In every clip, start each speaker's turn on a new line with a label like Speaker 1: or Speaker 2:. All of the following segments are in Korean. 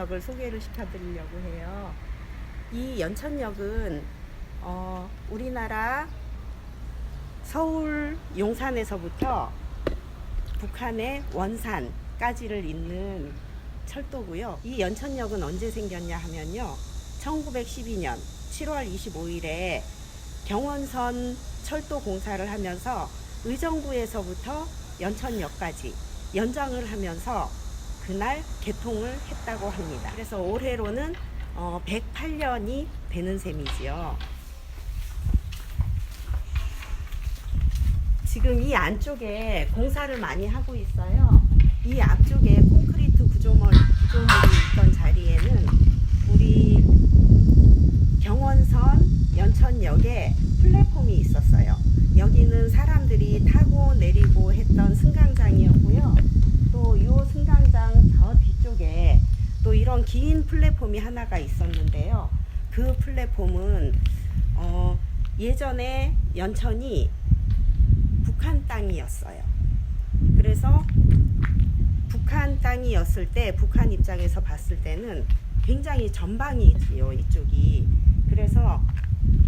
Speaker 1: 연천역을 소개를 시켜드리려고 해요. 이 연천역은 우리나라 서울 용산에서부터 북한의 원산까지를 잇는 철도고요. 이 연천역은 언제 생겼냐 하면요, 1912년 7월 25일에 경원선 철도 공사를 하면서 의정부에서부터 연천역까지 연장을 하면서 그날 개통을 했다고 합니다. 그래서 올해로는 108년이 되는 셈이지요. 지금 이 안쪽에 공사를 많이 하고 있어요. 이 앞쪽에 콘크리트 구조물이 있던 자리에는 우리 경원선 연천역에 플랫폼이 있었어요. 여기는 사람들이 타고 내리고 했던 승강장이었고요. 또 이 승강장 저 뒤쪽에 또 이런 긴 플랫폼이 하나가 있었는데요. 그 플랫폼은 예전에 연천이 북한 땅이었어요. 그래서 북한 땅이었을 때 북한 입장에서 봤을 때는 굉장히 전방이지요, 이쪽이. 그래서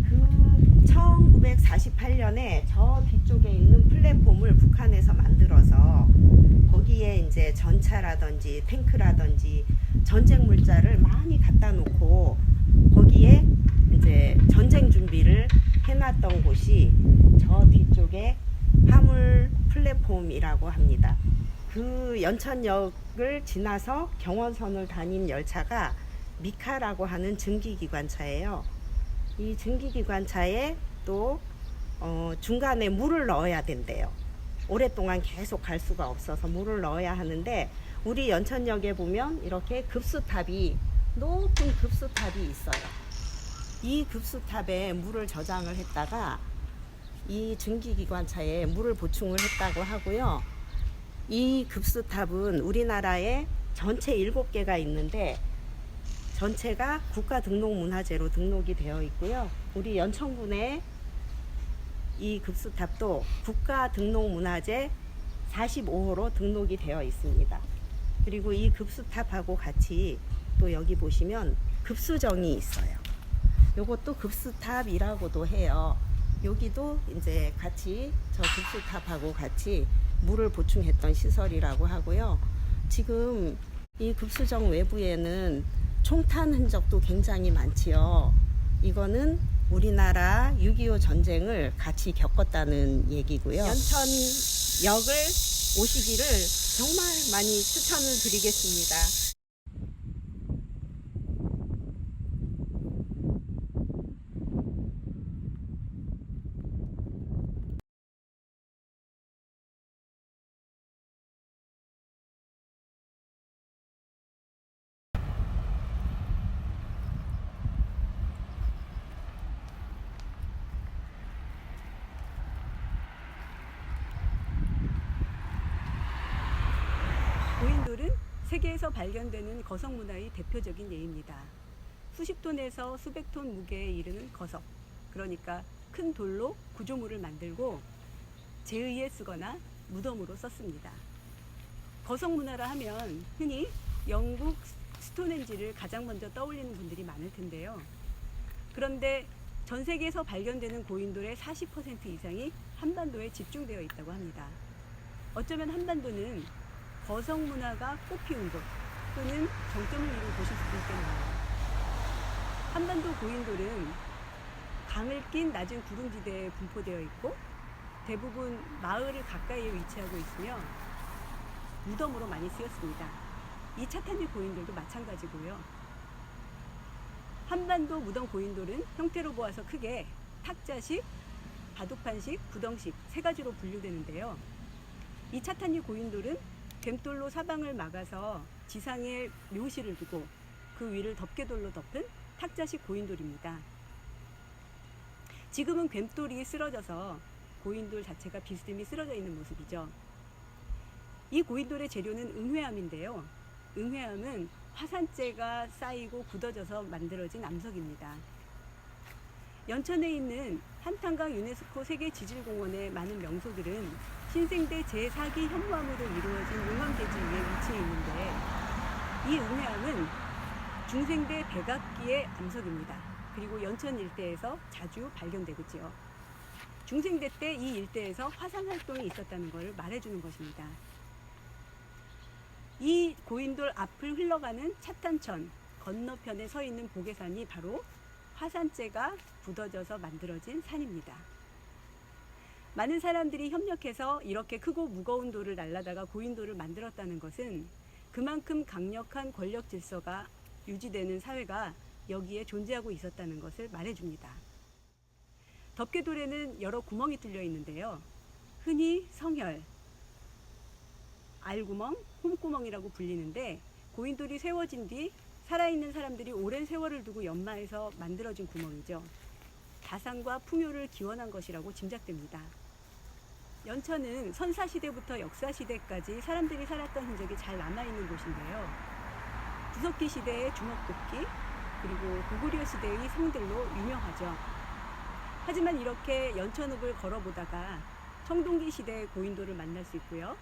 Speaker 1: 그 1948년에 저 뒤쪽에 있는 플랫폼을 북한에서 만들어서 거기에 이제 전차라든지 탱크라든지 전쟁 물자를 많이 갖다 놓고 거기에 이제 전쟁 준비를 해놨던 곳이 저 뒤쪽에 화물 플랫폼이라고 합니다. 그 연천역을 지나서 경원선을 다닌 열차가 미카라고 하는 증기기관차예요. 이 증기기관차에 또 중간에 물을 넣어야 된대요. 오랫동안 계속 갈 수가 없어서 물을 넣어야 하는데, 우리 연천역에 보면 이렇게 급수탑이, 높은 급수탑이 있어요. 이 급수탑에 물을 저장을 했다가 이 증기기관차에 물을 보충을 했다고 하고요. 이 급수탑은 우리나라에 전체 7개가 있는데 전체가 국가등록문화재로 등록이 되어 있고요. 우리 연천군에 이 급수탑도 국가등록문화재 45호로 등록이 되어 있습니다. 그리고 이 급수탑하고 같이 또 여기 보시면 급수정이 있어요. 요것도 급수탑이라고도 해요. 여기도 이제 같이 저 급수탑하고 같이 물을 보충했던 시설이라고 하고요. 지금 이 급수정 외부에는 총탄 흔적도 굉장히 많지요. 이거는 우리나라 6.25 전쟁을 같이 겪었다는 얘기고요. 연천역을 오시기를 정말 많이 추천을 드리겠습니다.
Speaker 2: 고인돌은 세계에서 발견되는 거석 문화의 대표적인 예입니다. 수십 톤에서 수백 톤 무게에 이르는 거석, 그러니까 큰 돌로 구조물을 만들고 제의에 쓰거나 무덤으로 썼습니다. 거석 문화라 하면 흔히 영국 스톤헨지를 가장 먼저 떠올리는 분들이 많을 텐데요. 그런데 전 세계에서 발견되는 고인돌의 40% 이상이 한반도에 집중되어 있다고 합니다. 어쩌면 한반도는 거석 문화가 꽃피운 곳 또는 정점을 이룬 곳일 수도 있겠네요. 한반도 고인돌은 강을 낀 낮은 구릉지대에 분포되어 있고 대부분 마을을 가까이에 위치하고 있으며 무덤으로 많이 쓰였습니다. 이 차탄지 고인돌도 마찬가지고요. 한반도 무덤 고인돌은 형태로 보아서 크게 탁자식, 바둑판식, 구덩식 세 가지로 분류되는데요. 이 차탄지 고인돌은 괭돌로 사방을 막아서 지상에 묘실을 두고 그 위를 덮개돌로 덮은 탁자식 고인돌입니다. 지금은 괭돌이 쓰러져서 고인돌 자체가 비스듬히 쓰러져 있는 모습이죠. 이 고인돌의 재료는 응회암인데요. 응회암은 화산재가 쌓이고 굳어져서 만들어진 암석입니다. 연천에 있는 한탄강 유네스코 세계지질공원의 많은 명소들은 신생대 제4기 현무암으로 이루어진 용암대지 위에 위치해 있는데, 이 응회암은 중생대 백악기의 암석입니다. 그리고 연천 일대에서 자주 발견되고지요. 중생대 때 이 일대에서 화산 활동이 있었다는 것을 말해주는 것입니다. 이 고인돌 앞을 흘러가는 차탄천 건너편에 서 있는 보계산이 바로 화산재가 굳어져서 만들어진 산입니다. 많은 사람들이 협력해서 이렇게 크고 무거운 돌을 날라다가 고인돌을 만들었다는 것은 그만큼 강력한 권력 질서가 유지되는 사회가 여기에 존재하고 있었다는 것을 말해줍니다. 덮개돌에는 여러 구멍이 뚫려 있는데요. 흔히 성혈, 알구멍, 홈구멍이라고 불리는데 고인돌이 세워진 뒤 살아있는 사람들이 오랜 세월을 두고 연마해서 만들어진 구멍이죠. 다산과 풍요를 기원한 것이라고 짐작됩니다. 연천은 선사시대부터 역사시대까지 사람들이 살았던 흔적이 잘 남아있는 곳인데요. 구석기 시대의 주먹도끼, 그리고 고구려 시대의 성들로 유명하죠. 하지만 이렇게 연천읍을 걸어보다가 청동기 시대의 고인돌을 만날 수 있고요.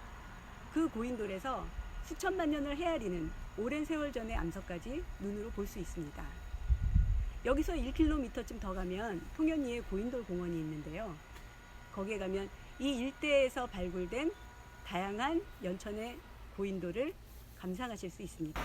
Speaker 2: 그 고인돌에서 수천만 년을 헤아리는 오랜 세월 전의 암석까지 눈으로 볼 수 있습니다. 여기서 1km쯤 더 가면 통연리에 고인돌 공원이 있는데요. 거기에 가면 이 일대에서 발굴된 다양한 연천의 고인돌을 감상하실 수 있습니다.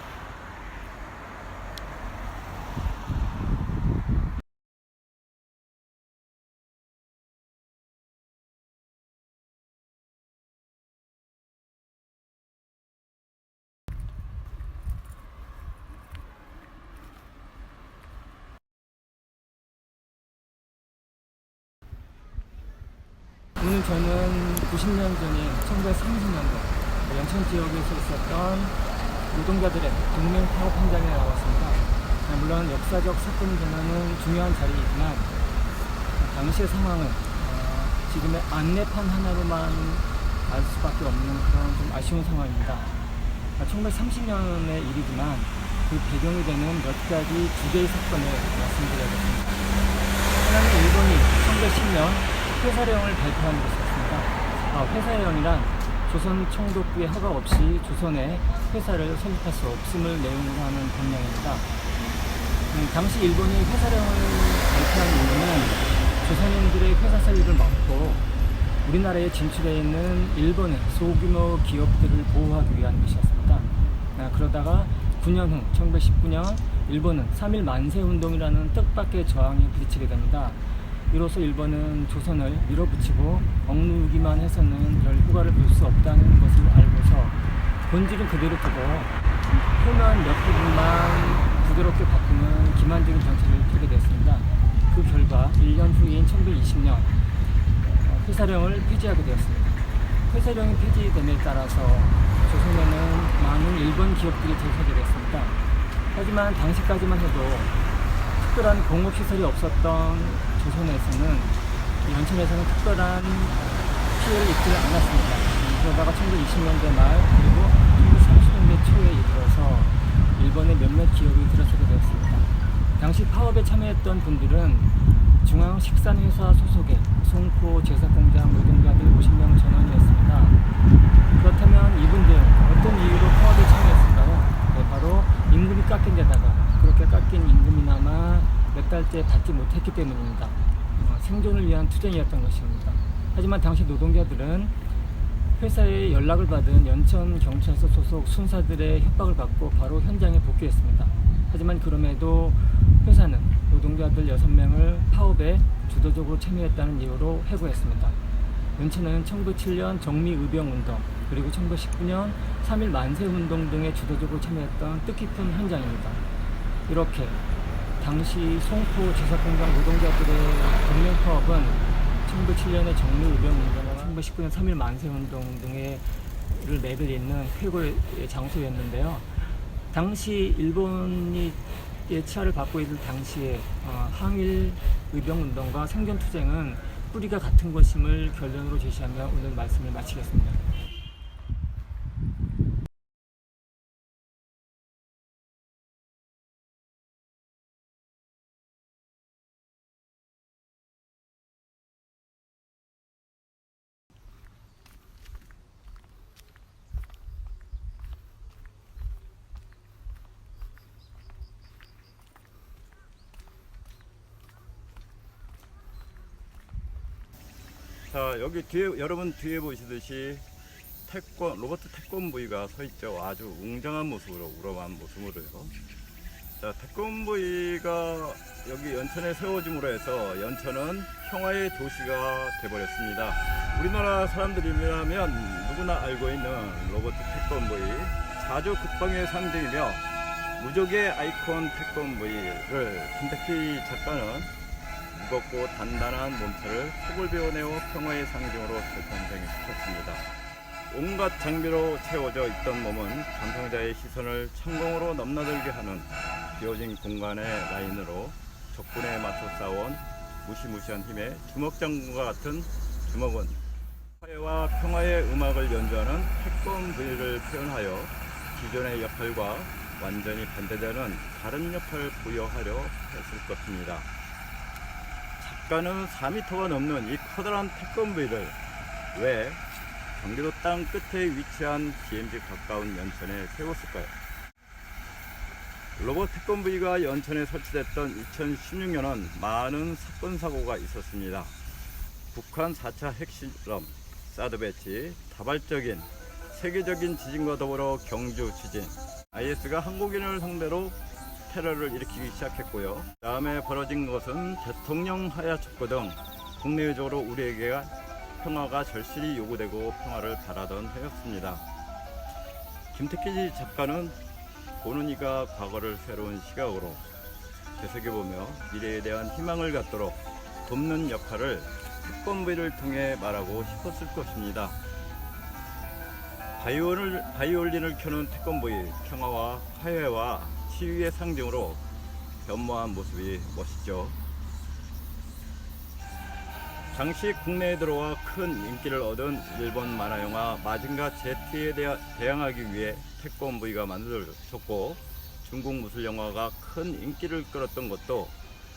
Speaker 3: 오늘 저는 90년 전인 1930년도 연천 지역에서 있었던 노동자들의 동맹 파업 현장에 나왔습니다. 물론 역사적 사건 전환은 중요한 자리이지만 당시의 상황은 지금의 안내판 하나로만 알 수밖에 없는 그런 좀 아쉬운 상황입니다. 1930년의 일이지만 그 배경이 되는 몇 가지 두 개의 사건을 말씀드려야겠습니다. 하나는 일본이 1910년 회사령을 발표한 것이었습니다. 회사령이란 조선 총독부의 허가 없이 조선에 회사를 설립할 수 없음을 내용으로 하는 법령입니다. 당시 일본이 회사령을 발표한 이유는 조선인들의 회사 설립을 막고 우리나라에 진출해 있는 일본의 소규모 기업들을 보호하기 위한 것이었습니다. 그러다가 9년 후 1919년 일본은 3.1 만세운동이라는 뜻밖의 저항에 부딪히게 됩니다. 이로써 일본은 조선을 밀어붙이고 억누르기만 해서는 별 효과를 볼 수 없다는 것을 알고서 본질은 그대로 두고 표면 몇 부분만 부드럽게 바꾸는 기만적인 정책을 펴게 됐습니다. 그 결과 1년 후인 1920년 회사령을 폐지하게 되었습니다. 회사령이 폐지됨에 따라서 조선에는 많은 일본 기업들이 들어서게 됐습니다. 하지만 당시까지만 해도 특별한 공업시설이 없었던 조선에서는 연천에서는 특별한 피해를 입지 않았습니다. 그러다가 1920년대 말 그리고 1930년대 초에 이르러서 일본의 몇몇 기업이 들어서게 되었습니다. 당시 파업에 참여했던 분들은 중앙식산회사 소속의 송포 제사공장 노동자들 50명 전원이었습니다. 그렇다면 이분들 어떤 이유로 파업에 참여했을까요? 바로 임금이 깎인 데다가 그렇게 깎인 임금이나마 몇 달째 받지 못했기 때문입니다. 생존을 위한 투쟁이었던 것입니다. 하지만 당시 노동자들은 회사에 연락을 받은 연천경찰서 소속 순사들의 협박을 받고 바로 현장에 복귀했습니다. 하지만 그럼에도 회사는 노동자들 6명을 파업에 주도적으로 참여했다는 이유로 해고했습니다. 연천은 1907년 정미의병운동 그리고 1919년 3.1 만세운동 등에 주도적으로 참여했던 뜻깊은 현장입니다. 이렇게 당시 송포 제사공장 노동자들의 동맹 파업은 1907년의 정미의병운동과 1919년 3.1 만세운동 등을 내들이는 회고의 장소였는데요. 당시 일본이 치하를 받고 있을 당시에 항일 의병운동과 생존투쟁은 뿌리가 같은 것임을 결론으로 제시하며 오늘 말씀을 마치겠습니다.
Speaker 4: 자, 여기 뒤에, 여러분 뒤에 보시듯이 로봇 태권브이가 서 있죠. 아주 웅장한 모습으로, 우람한 모습으로요. 자, 태권브이가 여기 연천에 세워짐으로 해서 연천은 평화의 도시가 되어버렸습니다. 우리나라 사람들이라면 누구나 알고 있는 로봇 태권브이, 자주 국방의 상징이며 무적의 아이콘 태권브이를 김태희 작가는 무겁고 단단한 몸체를 속을 베어내어 평화의 상징으로 재탄생시켰습니다. 온갖 장비로 채워져 있던 몸은 감상자의 시선을 창공으로 넘나들게 하는 비어진 공간의 라인으로 적군에 맞서 싸운 무시무시한 힘의 주먹장군과 같은 주먹은 화해와 평화의 음악을 연주하는 태권브이를 표현하여 기존의 역할과 완전히 반대되는 다른 역할을 부여하려 했을 것입니다. 작가는 4m가 넘는 이 커다란 태권브이를 왜 경기도 땅 끝에 위치한 DMZ 가까운 연천에 세웠을까요? 로봇 태권브이가 연천에 설치됐던 2016년은 많은 사건 사고가 있었습니다. 북한 4차 핵실험, 사드 배치, 다발적인 세계적인 지진과 더불어 경주 지진, IS가 한국인을 상대로 테러를 일으키기 시작했고요. 다음에 벌어진 것은 대통령 하야 촉구 등 국내외적으로 우리에게 평화가 절실히 요구되고 평화를 바라던 해였습니다. 김태희 작가는 보는 이가 과거를 새로운 시각으로 되새겨보며 미래에 대한 희망을 갖도록 돕는 역할을 태권브이를 통해 말하고 싶었을 것입니다. 바이올린을 켜는 태권브이, 평화와 화해와 치유의 상징으로 변모한 모습이 멋있죠. 당시 국내에 들어와 큰 인기를 얻은 일본 만화영화 마징가 Z에 대항하기 위해 태권브이가 만들어졌고, 중국 무술 영화가 큰 인기를 끌었던 것도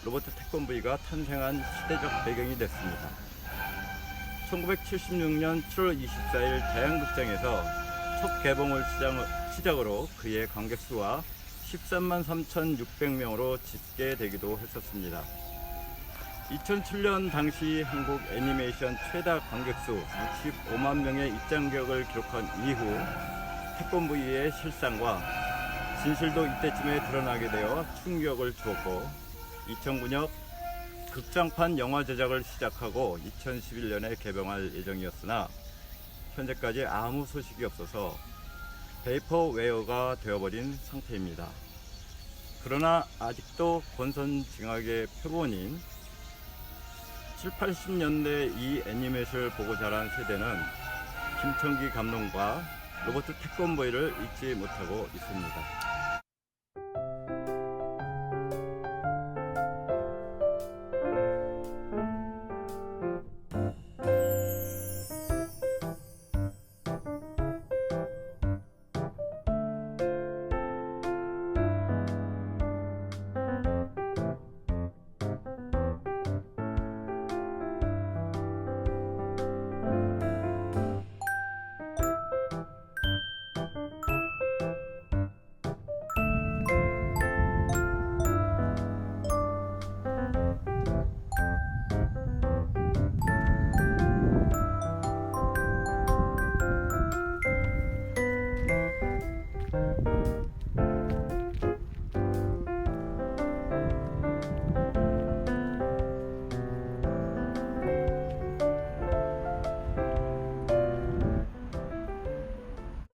Speaker 4: 로봇 태권브이가 탄생한 시대적 배경이 됐습니다. 1976년 7월 24일 대한극장에서 첫 개봉을 시작으로 그의 관객 수와 13만 3,600명으로 집계되기도 했었습니다. 2007년 당시 한국 애니메이션 최다 관객수 65만 명의 입장객을 기록한 이후 태권브이의 실상과 진실도 이때쯤에 드러나게 되어 충격을 주었고, 2009년 극장판 영화 제작을 시작하고 2011년에 개봉할 예정이었으나 현재까지 아무 소식이 없어서 베이퍼웨어가 되어버린 상태입니다. 그러나 아직도 권선징악의 표본인 7, 80년대 이 애니메이션을 보고 자란 세대는 김청기 감독과 로봇 태권브이를 잊지 못하고 있습니다.